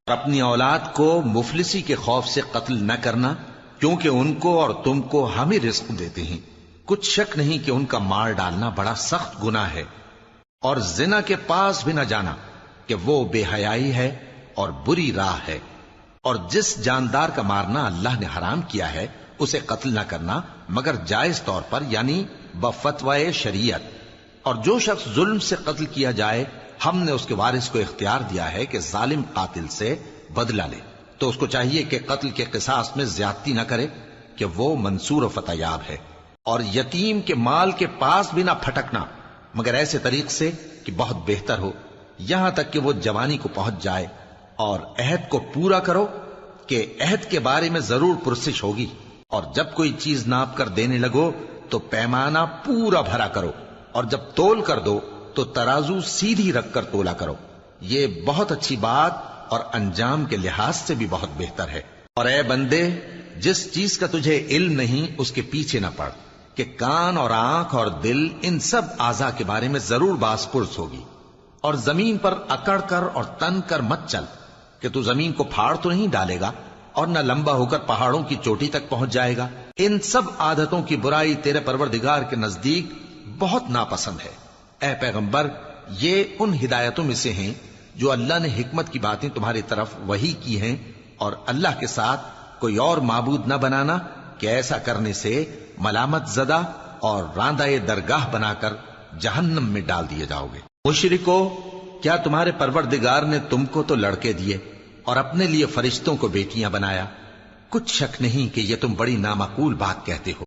اور اپنی اولاد کو مفلسی کے خوف سے قتل نہ کرنا، کیونکہ ان کو اور تم کو ہم ہی رزق دیتے ہیں۔ کچھ شک نہیں کہ ان کا مار ڈالنا بڑا سخت گناہ ہے۔ اور زنا کے پاس بھی نہ جانا کہ وہ بے حیائی ہے اور بری راہ ہے۔ اور جس جاندار کا مارنا اللہ نے حرام کیا ہے اسے قتل نہ کرنا مگر جائز طور پر، یعنی بفتوائے شریعت۔ اور جو شخص ظلم سے قتل کیا جائے، ہم نے اس کے وارث کو اختیار دیا ہے کہ ظالم قاتل سے بدلہ لے، تو اس کو چاہیے کہ قتل کے قصاص میں زیادتی نہ کرے کہ وہ منصور و فتح یاب ہے۔ اور یتیم کے مال کے پاس بھی نہ پھٹکنا مگر ایسے طریق سے کہ بہت بہتر ہو، یہاں تک کہ وہ جوانی کو پہنچ جائے۔ اور عہد کو پورا کرو کہ عہد کے بارے میں ضرور پرسش ہوگی۔ اور جب کوئی چیز ناپ کر دینے لگو تو پیمانہ پورا بھرا کرو، اور جب تول کر دو تو ترازو سیدھی رکھ کر تولا کرو، یہ بہت اچھی بات اور انجام کے لحاظ سے بھی بہت بہتر ہے۔ اور اے بندے، جس چیز کا تجھے علم نہیں اس کے پیچھے نہ پڑ، کہ کان اور آنکھ اور دل ان سب اعضاء کے بارے میں ضرور باز پرس ہوگی۔ اور زمین پر اکڑ کر اور تن کر مت چل، کہ تو زمین کو پھاڑ تو نہیں ڈالے گا اور نہ لمبا ہو کر پہاڑوں کی چوٹی تک پہنچ جائے گا۔ ان سب عادتوں کی برائی تیرے پروردگار کے نزدیک بہت ناپسند ہے۔ اے پیغمبر، یہ ان ہدایتوں میں سے ہیں جو اللہ نے حکمت کی باتیں تمہاری طرف وحی کی ہیں، اور اللہ کے ساتھ کوئی اور معبود نہ بنانا، کہ ایسا کرنے سے ملامت زدہ اور راندہ درگاہ بنا کر جہنم میں ڈال دیے جاؤ گے۔ مشرکو، کیا تمہارے پروردگار نے تم کو تو لڑکے دیے اور اپنے لیے فرشتوں کو بیٹیاں بنایا؟ کچھ شک نہیں کہ یہ تم بڑی نامعقول بات کہتے ہو۔